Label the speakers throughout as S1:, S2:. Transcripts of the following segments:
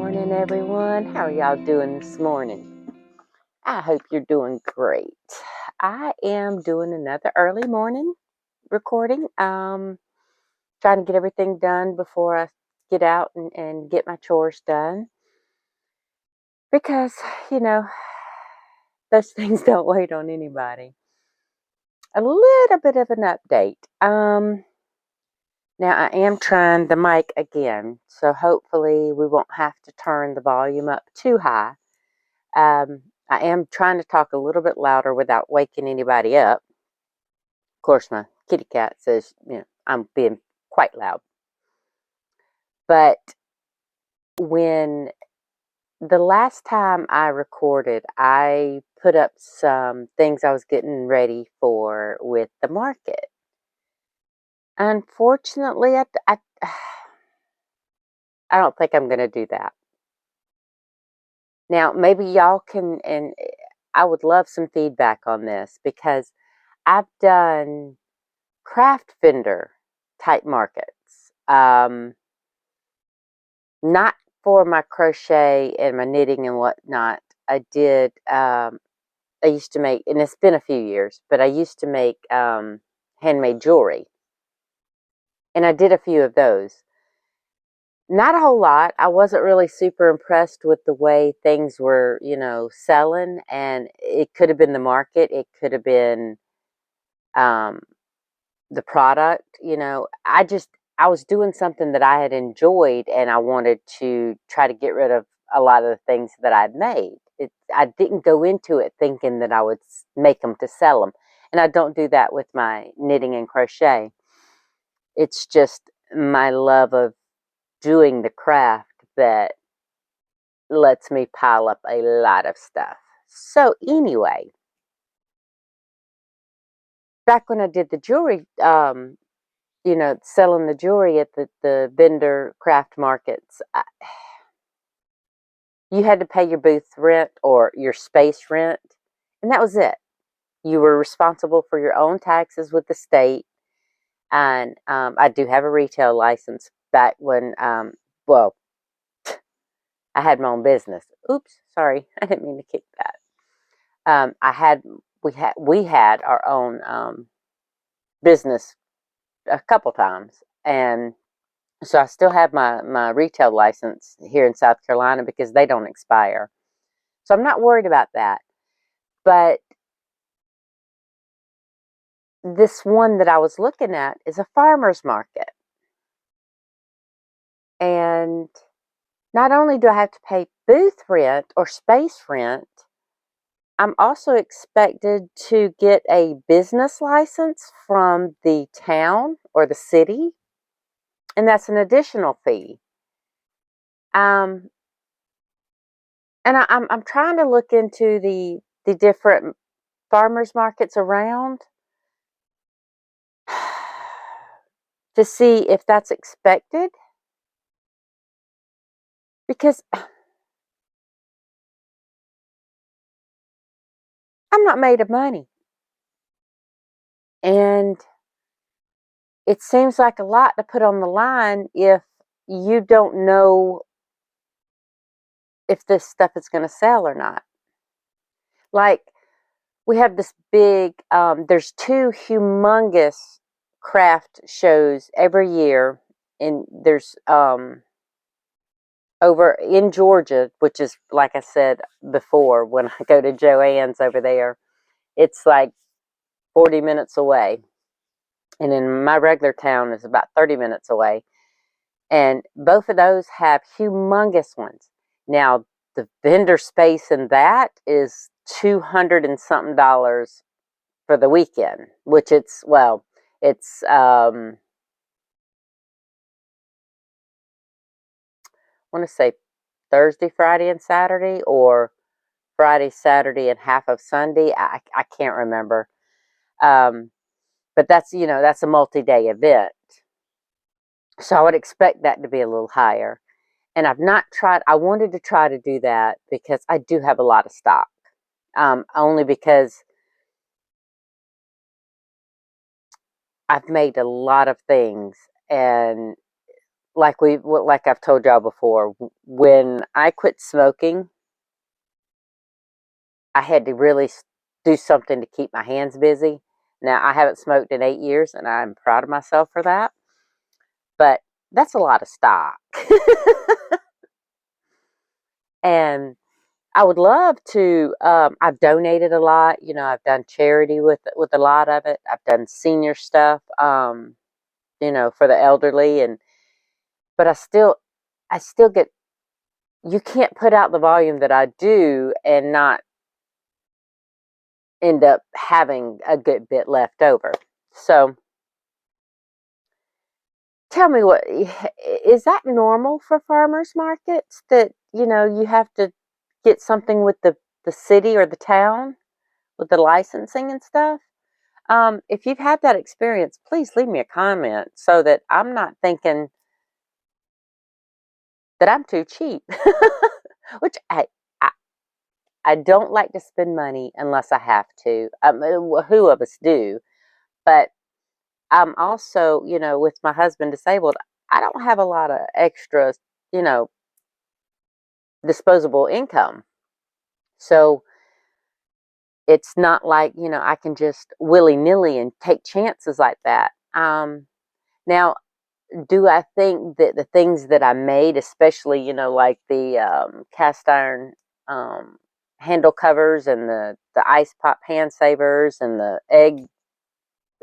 S1: morning, everyone. How are y'all doing this morning? I hope you're doing great. I am doing another early morning recording. Trying to get everything done before I get out and get my chores done. Because, you know, those things don't wait on anybody. A little bit of an update. Now I am trying the mic again, so hopefully we won't have to turn the volume up too high. I am trying to talk a little bit louder without waking anybody up. Of course, my kitty cat says, I'm being quite loud. But when the last time I recorded, I put up some things I was getting ready for with the market. Unfortunately, I don't think I'm going to do that. Now, maybe y'all can, and I would love some feedback on this because I've done craft vendor type markets. Not for my crochet and my knitting and whatnot. I used to make, and it's been a few years, but I used to make handmade jewelry. And I did a few of those. Not a whole lot. I wasn't really super impressed with the way things were, selling. And it could have been the market. It could have been the product. I was doing something that I had enjoyed, and I wanted to try to get rid of a lot of the things that I'd made. I didn't go into it thinking that I would make them to sell them. And I don't do that with my knitting and crochet. It's just my love of doing the craft that lets me pile up a lot of stuff. So anyway, back when I did the jewelry, selling the jewelry at the vendor craft markets, you had to pay your booth rent or your space rent, and that was it. You were responsible for your own taxes with the state, and I do have a retail license back when, I had my own business. Oops, sorry, I didn't mean to kick that. We had our own business a couple times, and so I still have my retail license here in South Carolina because they don't expire. So I'm not worried about that. But this one that I was looking at is a farmer's market. And not only do I have to pay booth rent or space rent, I'm also expected to get a business license from the town or the city. And that's an additional fee. And I'm trying to look into the different farmers markets around to see if that's expected, because I'm not made of money, and it seems like a lot to put on the line if you don't know if this stuff is going to sell or not. Like, we have this big, there's two humongous craft shows every year, and there's over in Georgia, which is, like I said before, when I go to Joann's over there, it's like 40 minutes away. And in my regular town is about 30 minutes away. And both of those have humongous ones. Now, the vendor space in that is $200 and something for the weekend, which it's I want to say Thursday, Friday, and Saturday, or Friday, Saturday, and half of Sunday. I can't remember. But that's a multi-day event. So I would expect that to be a little higher. And I've not tried, I wanted to try to do that because I do have a lot of stock. Only because I've made a lot of things, and like I've told y'all before, when I quit smoking, I had to really do something to keep my hands busy. Now, I haven't smoked in 8 years, and I'm proud of myself for that. But that's a lot of stock. And I would love to. I've donated a lot. I've done charity with a lot of it. I've done senior stuff. For the elderly, but I still get. You can't put out the volume that I do and not end up having a good bit left over. So, tell me, what is that normal for farmers markets, that you have to get something with the city or the town with the licensing and stuff? If you've had that experience, please leave me a comment so that I'm not thinking that I'm too cheap. Which I don't like to spend money unless I have to. Who of us do? But I'm also, with my husband disabled, I don't have a lot of extra, you know, disposable income. So it's not like, I can just willy-nilly and take chances like that. Now, do I think that the things that I made, especially, like the cast iron handle covers and the ice pop hand savers and the egg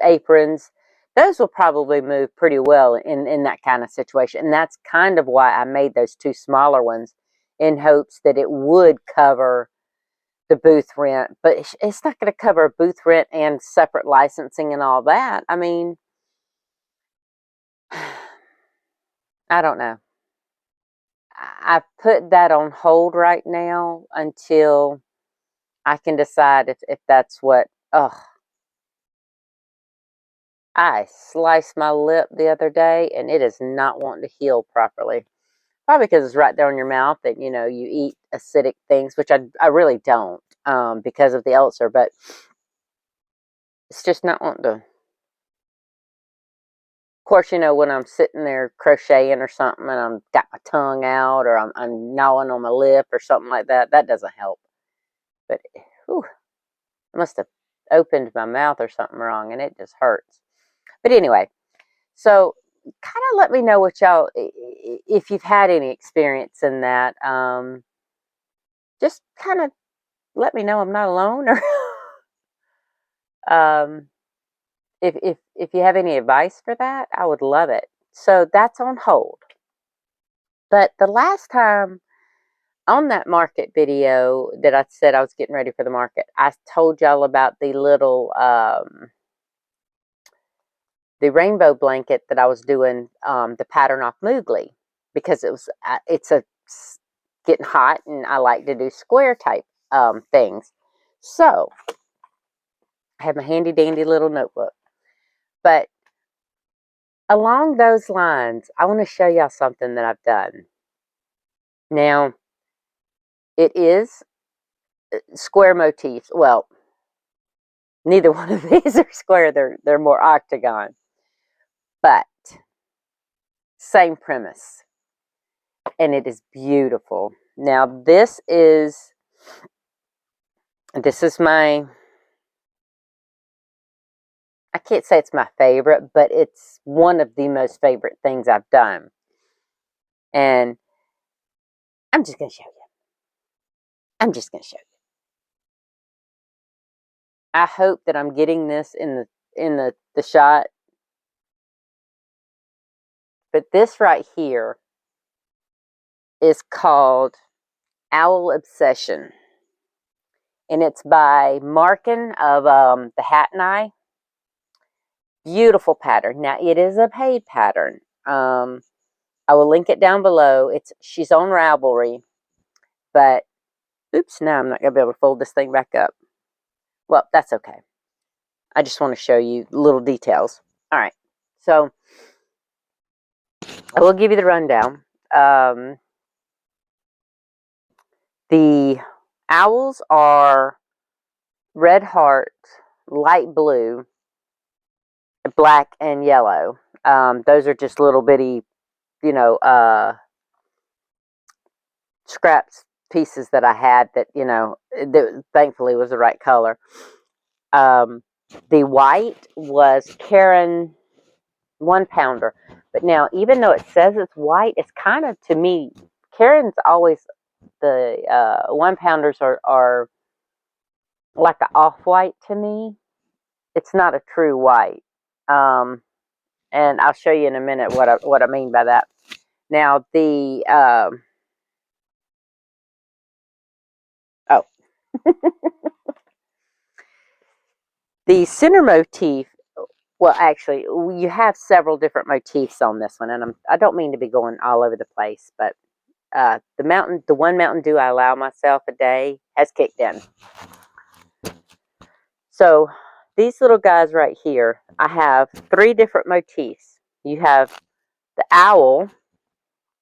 S1: aprons, those will probably move pretty well in that kind of situation. And that's kind of why I made those two smaller ones, in hopes that it would cover the booth rent. But it's not going to cover booth rent and separate licensing and all that. I mean, I don't know. I put that on hold right now until I can decide if that's what. Ugh. I sliced my lip the other day and it is not wanting to heal properly. Probably because it's right there in your mouth that, you eat acidic things, which I really don't, because of the ulcer, but it's just not wanting to. Of course, when I'm sitting there crocheting or something and I'm got my tongue out, or I'm gnawing on my lip or something like that, that doesn't help. But, whew, I must have opened my mouth or something wrong and it just hurts. But anyway, so kind of let me know what y'all, if you've had any experience in that. Just kind of let me know I'm not alone, or um, if you have any advice for that, I would love it. So that's on hold. But the last time on that market video that I said I was getting ready for the market, I told y'all about the little the rainbow blanket that I was doing the pattern off Moogly, because it's getting hot and I like to do square type things. So I have my handy dandy little notebook. But along those lines, I want to show y'all something that I've done. Now, it is square motifs. Well, neither one of these are square. They're more octagon. But same premise. And it is beautiful. Now, this is my, I can't say it's my favorite, but it's one of the most favorite things I've done. And I'm just going to show you. I'm just going to show you. I hope that I'm getting this in the shot. But this right here is called Owl Obsession. And it's by Marken of the Hat and Eye. Beautiful pattern. Now, it is a paid pattern. I will link it down below. She's on Ravelry. But, oops, now I'm not going to be able to fold this thing back up. Well, that's okay. I just want to show you little details. All right. So, I will give you the rundown. The owls are red heart, light blue, black, and yellow. Those are just little bitty, you know, scraps pieces that I had that, you know, that thankfully was the right color. The white was Karen 1-pounder. But now, even though it says it's white, it's kind of, to me, Karen's always, the 1-pounders are like an off-white to me. It's not a true white. And I'll show you in a minute what I mean by that. Now, the center motif, well, actually, you have several different motifs on this one, and I don't mean to be going all over the place, but the one Mountain Dew I allow myself a day has kicked in. So these little guys right here, I have 3 different motifs. You have the owl,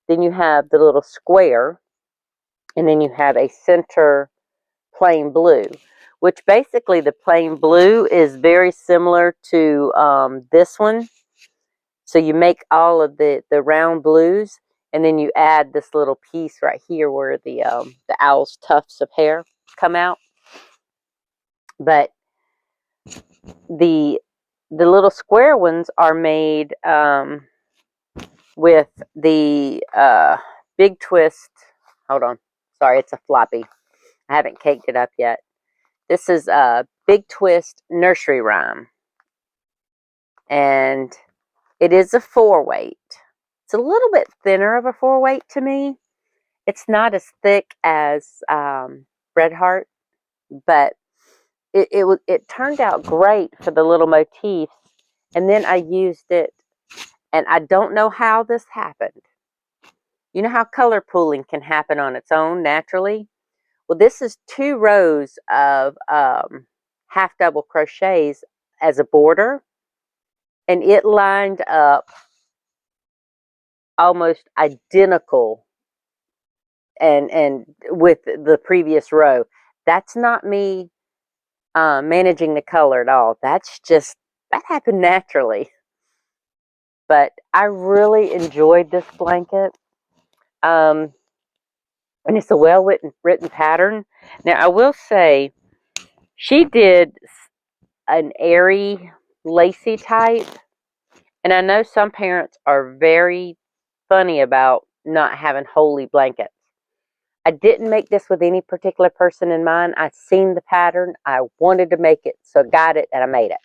S1: then you have the little square, and then you have a center plain blue, which basically the plain blue is very similar to this one. So you make all of the round blues, and then you add this little piece right here where the owl's tufts of hair come out. But the little square ones are made with the big twist. Hold on, sorry, it's a floppy. I haven't caked it up yet. This is a big twist nursery rhyme, and it is a 4-weight. It's a little bit thinner of a 4-weight to me. It's not as thick as Red Heart, but it turned out great for the little motifs. And then I used it, and I don't know how this happened. You know how color pooling can happen on its own naturally? Well, this is 2 rows of half double crochets as a border, and it lined up almost identical and with the previous row. That's not me managing the color at all. That's just, that happened naturally. But I really enjoyed this blanket. And it's a well written pattern. Now, I will say, she did an airy, lacy type. And I know some parents are very funny about not having holey blankets. I didn't make this with any particular person in mind. I seen the pattern. I wanted to make it, so I got it and I made it.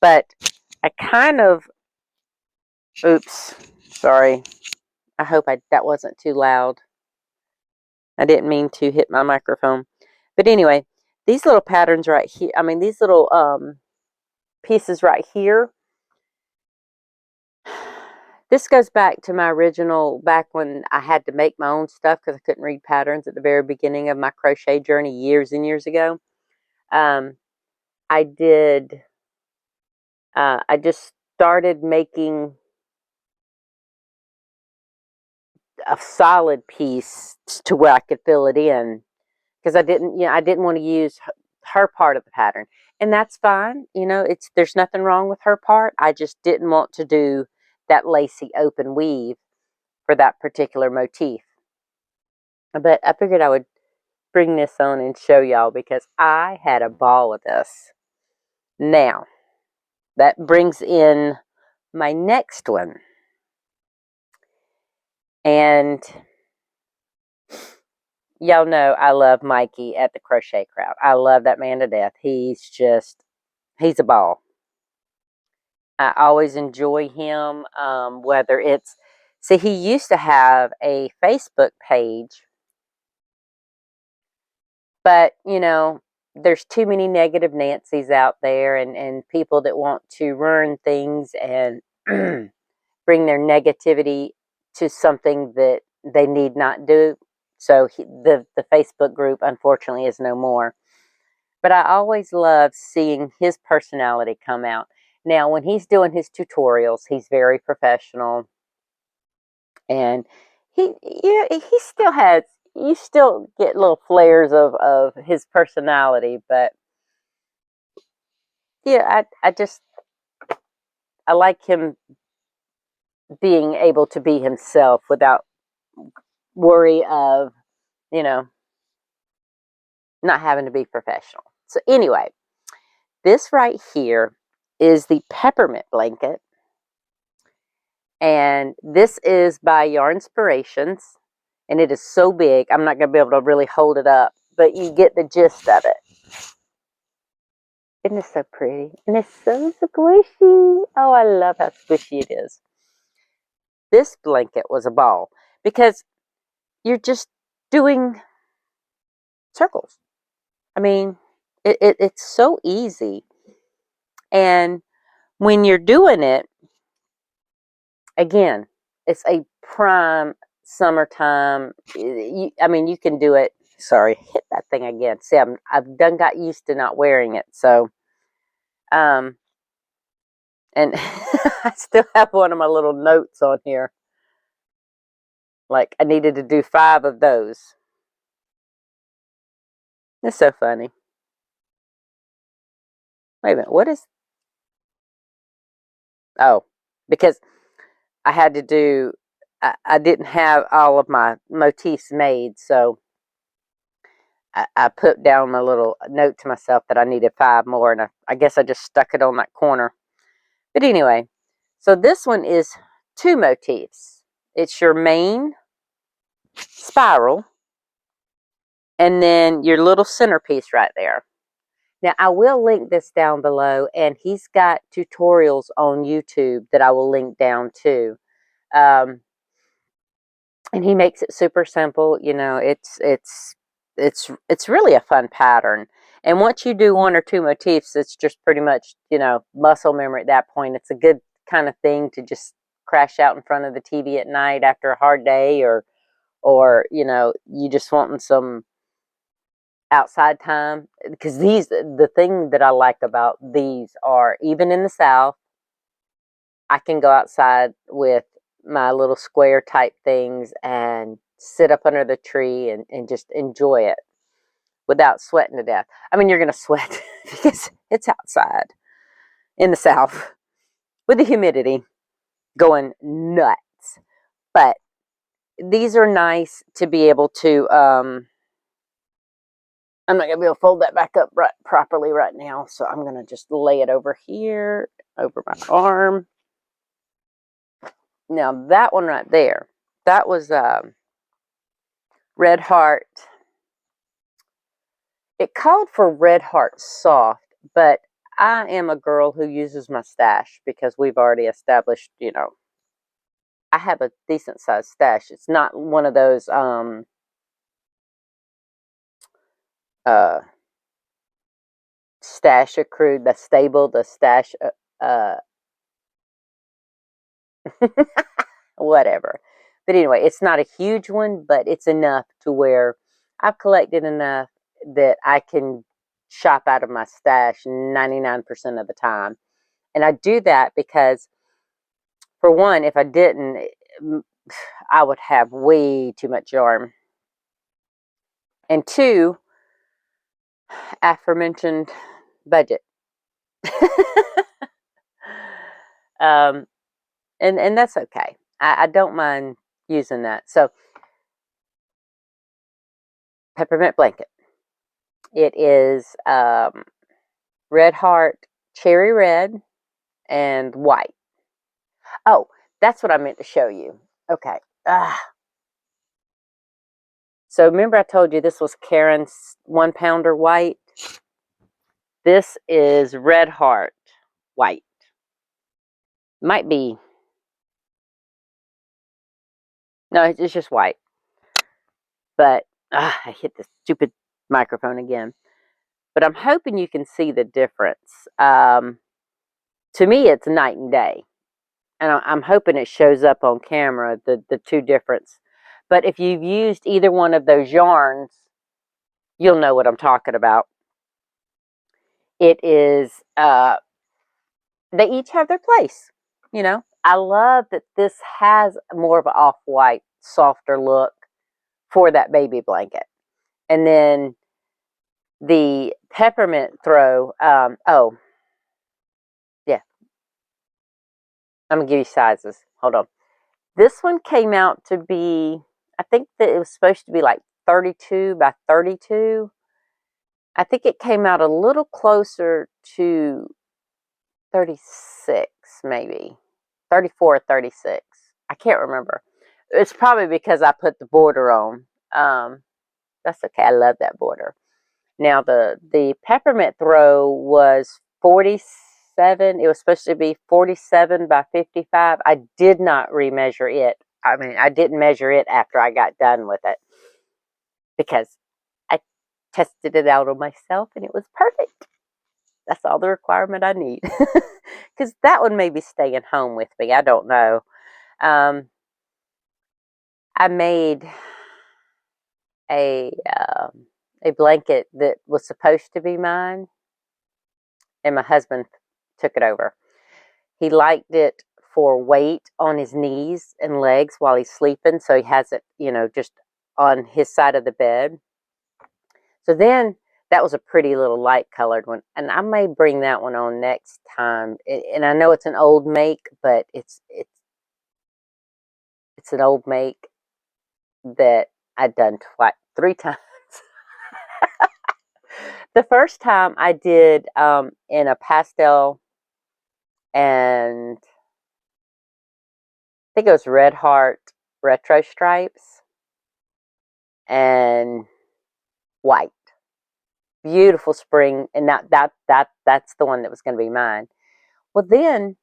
S1: But I kind of, oops, sorry. I hope that wasn't too loud. I didn't mean to hit my microphone. But anyway, these little patterns right here, I mean, these little pieces right here, this goes back to my original, back when I had to make my own stuff because I couldn't read patterns at the very beginning of my crochet journey years and years ago. I just started making a solid piece to where I could fill it in, because I didn't want to use her part of the pattern, and that's fine. There's nothing wrong with her part. I just didn't want to do that lacy open weave for that particular motif. But I figured I would bring this on and show y'all because I had a ball with this. Now, that brings in my next one. And y'all know I love Mikey at the Crochet Crowd. I love that man to death. He's a ball. I always enjoy him, whether it's, see, he used to have a Facebook page, but, there's too many negative Nancys out there and people that want to ruin things and bring their negativity to something that they need not do. So the Facebook group, unfortunately, is no more. But I always love seeing his personality come out. Now, when he's doing his tutorials, he's very professional. And he still has, you still get little flares of his personality. But, yeah, I like him being able to be himself without worry of, you know, not having to be professional. So anyway, this right here is the Peppermint blanket. And this is by Yarnspirations. And it is so big, I'm not going to be able to really hold it up. But you get the gist of it. Isn't it so pretty? And it's so squishy. Oh, I love how squishy it is. This blanket was a ball because you're just doing circles. I mean, it's so easy. And when you're doing it, again, it's a prime summertime. I mean, you can do it. Sorry, hit that thing again. See, I've done got used to not wearing it. So, and I still have one of my little notes on here. Like, I needed to do 5 of those. It's so funny. Wait a minute, what is... Oh, because I had to do... I didn't have all of my motifs made, so I put down my little note to myself that I needed 5 more, and I guess I just stuck it on that corner. But anyway, so this one is 2 motifs. It's your main spiral, and then your little centerpiece right there. Now, I will link this down below, and he's got tutorials on YouTube that I will link down too. And he makes it super simple. You know, it's really a fun pattern. And once you do 1 or 2 motifs, it's just pretty much, you know, muscle memory at that point. It's a good kind of thing to just crash out in front of the TV at night after a hard day, or you know, you just wanting some outside time. Because the thing that I like about these are, even in the South, I can go outside with my little square type things and sit up under the tree and just enjoy it without sweating to death. I mean, you're going to sweat because it's outside in the South with the humidity going nuts. But these are nice to be able to... I'm not going to be able to fold that back up properly right now, so I'm going to just lay it over here, over my arm. Now, that one right there, that was Red Heart. It called for Red Heart Soft, but I am a girl who uses my stash because we've already established, you know, I have a decent sized stash. It's not one of those stash accrued, the stable, the stash whatever. But anyway, it's not a huge one, but it's enough to where I've collected enough that I can shop out of my stash 99% of the time. And I do that because, for one, if I didn't, I would have way too much yarn. And 2, aforementioned budget. And that's okay. I don't mind using that. So, Peppermint blanket. It is Red Heart, cherry red, and white. Oh, that's what I meant to show you. Okay. So remember I told you this was Karen's 1-pounder white? This is Red Heart white. Might be... No, it's just white. But I hit the stupid microphone again. But I'm hoping you can see the difference. To me, it's night and day. And I'm hoping it shows up on camera, the 2 difference. But if you've used either one of those yarns, you'll know what I'm talking about. It is, they each have their place, you know. I love that this has more of an off-white, softer look for that baby blanket. And then the Peppermint throw, yeah. I'm going to give you sizes. Hold on. This one came out to be, I think that it was supposed to be like 32 by 32. I think it came out a little closer to 36, maybe 34 or 36. I can't remember. It's probably because I put the border on. That's okay. I love that border. Now the peppermint throw was 47. It was supposed to be 47 by 55. I did not remeasure it. I mean, I didn't measure it after I got done with it because I tested it out on myself and it was perfect. That's all the requirement I need. Because that one may be staying home with me. I don't know. I made a blanket that was supposed to be mine, and my husband took it over. He liked it for weight on his knees and legs while he's sleeping, so he has it, just on his side of the bed. So then that was a pretty little light colored one, and I may bring that one on next time. And I know it's an old make, but it's an old make that I've done 3 times. The first time I did in a pastel, and I think it was Red Heart retro stripes and white. Beautiful spring, and that's the one that was going to be mine. Well, then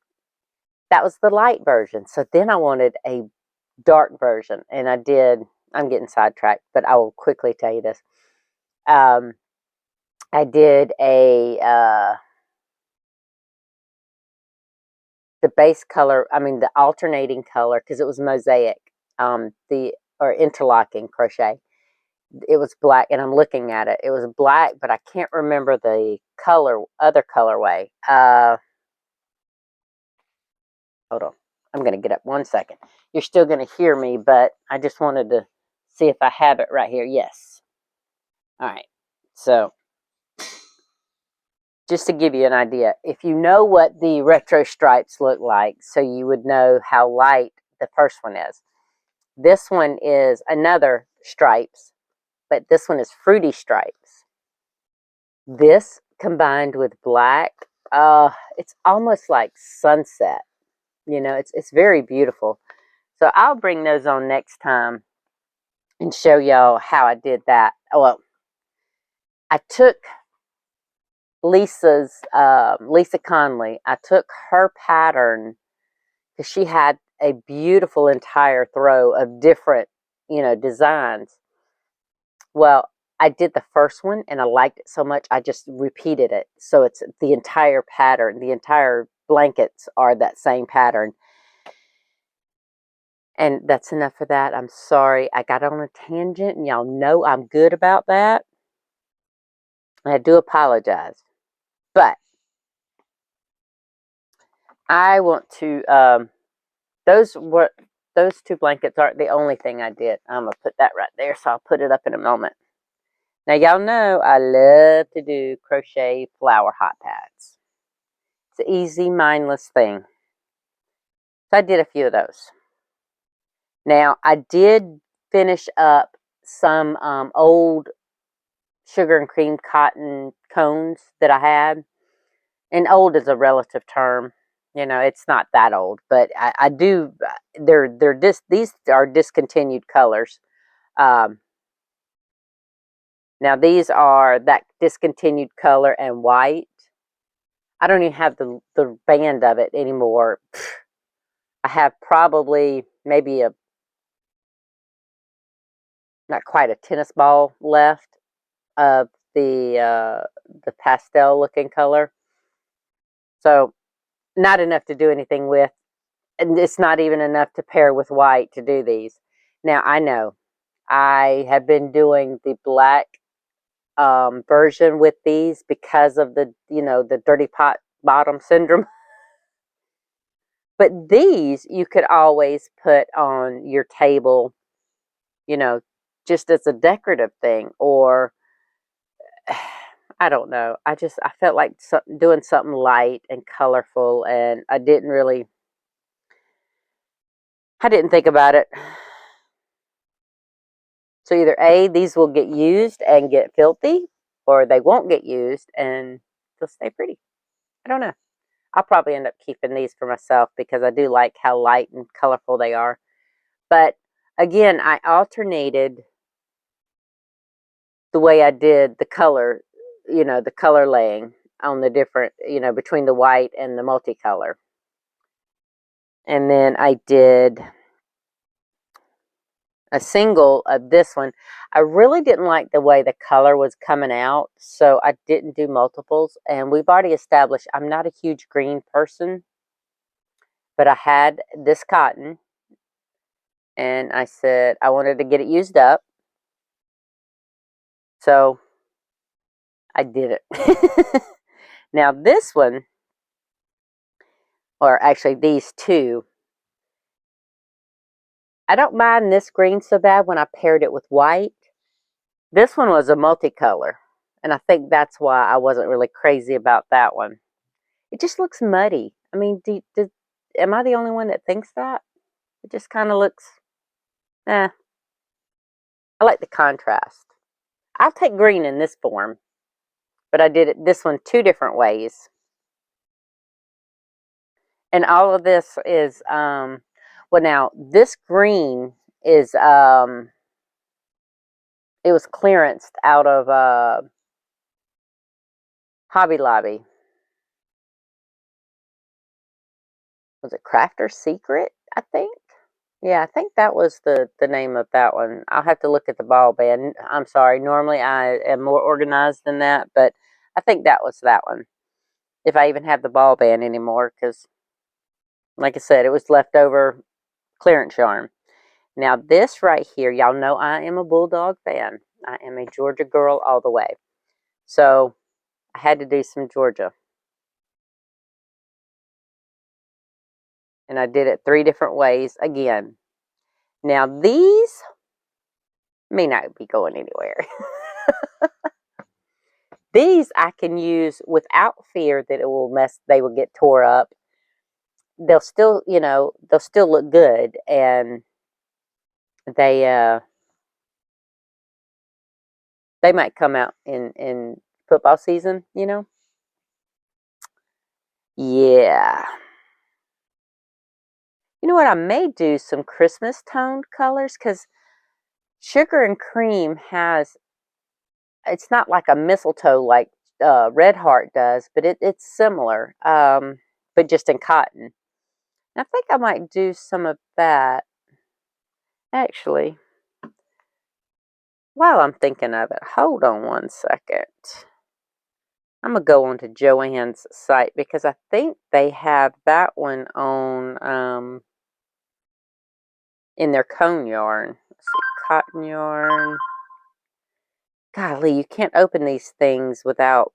S1: that was the light version. So then I wanted a dark version, and I did. I'm getting sidetracked, but I will quickly tell you this. I did the base color. I mean the alternating color, because it was mosaic. Or interlocking crochet. It was black, and I'm looking at it. It was black, but I can't remember the other colorway. Hold on. I'm going to get up 1 second. You're still going to hear me, but I just wanted to see if I have it right here. Yes. All right. So, just to give you an idea, if you know what the retro stripes look like, so you would know how light the first one is. This one is another stripes, but this one is fruity stripes. This combined with black, it's almost like sunset. It's very beautiful. So I'll bring those on next time and show y'all how I did that. Well, I took Lisa Conley. I took her pattern because she had a beautiful entire throw of different, designs. Well, I did the first one and I liked it so much I just repeated it. So it's the entire pattern. The entire blankets are that same pattern. And that's enough for that. I'm sorry. I got on a tangent, and y'all know I'm good about that. I do apologize. But I want to, those 2 blankets aren't the only thing I did. I'm going to put that right there, so I'll put it up in a moment. Now, y'all know I love to do crochet flower hot pads. It's an easy, mindless thing. So I did a few of those. Now, I did finish up some old sugar and cream cotton cones that I had. And old is a relative term. It's not that old, but I do. These are discontinued colors. Now these are that discontinued color and white. I don't even have the band of it anymore. I have probably maybe not quite a tennis ball left of the pastel looking color. So not enough to do anything with. And it's not even enough to pair with white to do these. Now, I know I have been doing the black version with these because of the dirty pot bottom syndrome. But these you could always put on your table, just as a decorative thing, or I don't know. I felt like doing something light and colorful, and I didn't really I didn't think about it. So either A, these will get used and get filthy, or they won't get used and they'll stay pretty. I don't know. I'll probably end up keeping these for myself because I do like how light and colorful they are. But again, I alternated the way I did the color, the color laying on the different, between the white and the multicolor. And then I did a single of this one. I really didn't like the way the color was coming out, so I didn't do multiples. And we've already established I'm not a huge green person, but I had this cotton, and I said I wanted to get it used up, so I did it. Now this one, or actually these two, I don't mind this green so bad when I paired it with white. This one was a multicolor, and I think that's why I wasn't really crazy about that one. It just looks muddy. I mean, am I the only one that thinks that? It just kind of looks, I like the contrast. I'll take green in this form, but I did this one two different ways. And all of this is, well, now this green is, it was clearanced out of Hobby Lobby. Was it Crafter's Secret, I think? Yeah, I think that was the name of that one. I'll have to look at the ball band. I'm sorry. Normally I am more organized than that, but I think that was that one. If I even have the ball band anymore, because like I said, it was leftover clearance yarn. Now this right here, y'all know I am a Bulldog fan. I am a Georgia girl all the way. So I had to do some Georgia. And I did it 3 different ways again. Now these may not be going anywhere. These I can use without fear that it will they will get tore up. They'll still, they'll still look good, and they might come out in football season, Yeah. You know what? I may do some Christmas toned colors because Sugar and Cream has, it's not like a mistletoe like Red Heart does, but it's similar, but just in cotton. And I think I might do some of that. Actually, while I'm thinking of it, hold on one second. I'm going to go on to Joann's site because I think they have that one on in their cone yarn. Let's see, cotton yarn. Golly, you can't open these things without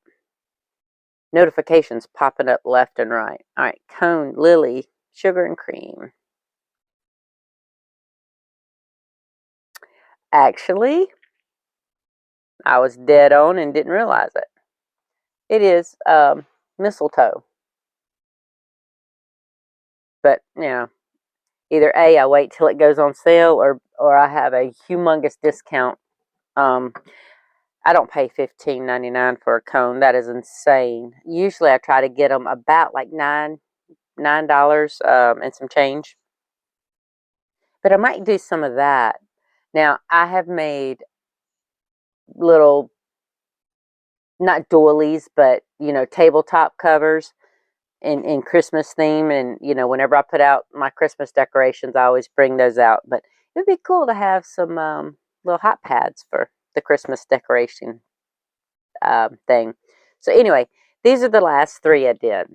S1: notifications popping up left and right. All right, cone, Lily, Sugar and Cream. Actually, I was dead on and didn't realize it. It is mistletoe. But, either A, I wait till it goes on sale, or I have a humongous discount. I don't pay $15.99 for a cone. That is insane. Usually I try to get them about like $9 and some change. But I might do some of that. Now, I have made little, not doilies, but, tabletop covers in Christmas theme. And, whenever I put out my Christmas decorations, I always bring those out. But it would be cool to have some little hot pads for the Christmas decoration thing. So anyway, these are the last 3 I did.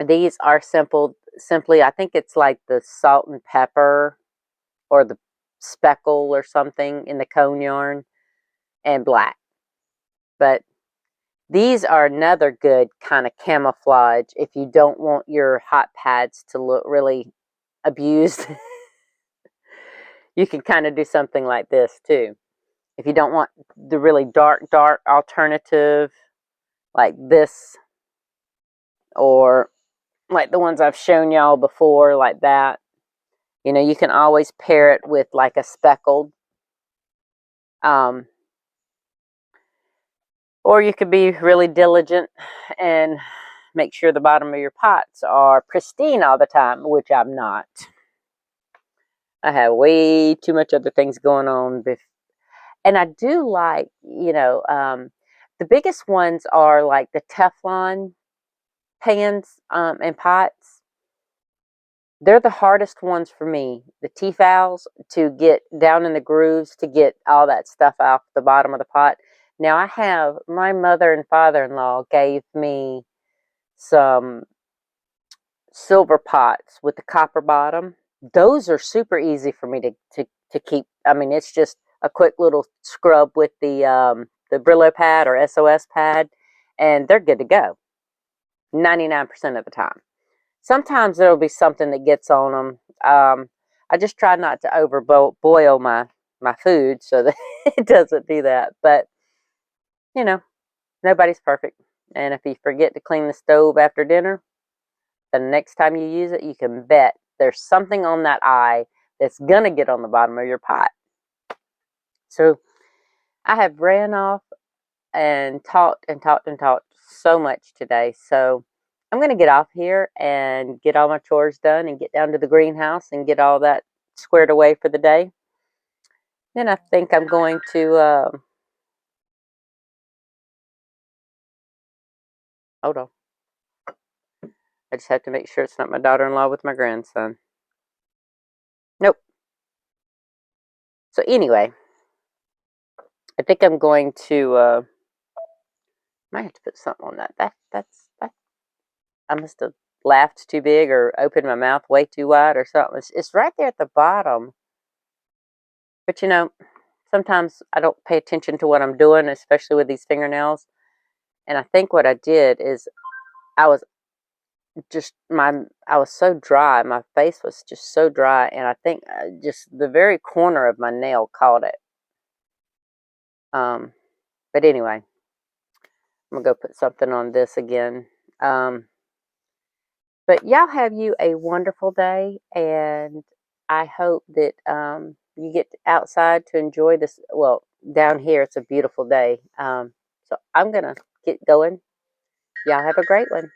S1: These are simply, I think it's like the salt and pepper or the speckle or something in the cone yarn, and black. But these are another good kind of camouflage if you don't want your hot pads to look really abused. You can kind of do something like this too. If you don't want the really dark alternative like this, or like the ones I've shown y'all before, like that, You know, you can always pair it with like a speckled, um, or you could be really diligent and make sure the bottom of your pots are pristine all the time, which I'm not. I have way too much other things going on. And I do like, the biggest ones are like the Teflon pans and pots. They're the hardest ones for me, the Tefals, to get down in the grooves, to get all that stuff off the bottom of the pot. Now, I have, my mother and father-in-law gave me some silver pots with the copper bottom. Those are super easy for me to keep. I mean, it's just a quick little scrub with the Brillo pad or SOS pad, and they're good to go 99% of the time. Sometimes there'll be something that gets on them. I just try not to over boil my food so that it doesn't do that. But you know, nobody's perfect, and if you forget to clean the stove after dinner, the next time you use it, you can bet there's something on that eye that's gonna get on the bottom of your pot. So I have ran off and talked and talked and talked so much today. So I'm going to get off here and get all my chores done and get down to the greenhouse and get all that squared away for the day. Then I think I'm going to, hold on. I just have to make sure it's not my daughter-in-law with my grandson. Nope. So anyway, I think I'm going to, might have to put something on that. That's I must have laughed too big or opened my mouth way too wide or something. It's right there at the bottom. But sometimes I don't pay attention to what I'm doing, especially with these fingernails. And I think what I did is I was I was so dry. My face was just so dry, and I think just the very corner of my nail caught it. Um, but anyway, I'm gonna go put something on this again. But y'all have you a wonderful day, and I hope that you get outside to enjoy this. Well, down here it's a beautiful day. So I'm gonna get going. Y'all have a great one.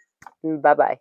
S1: Bye bye.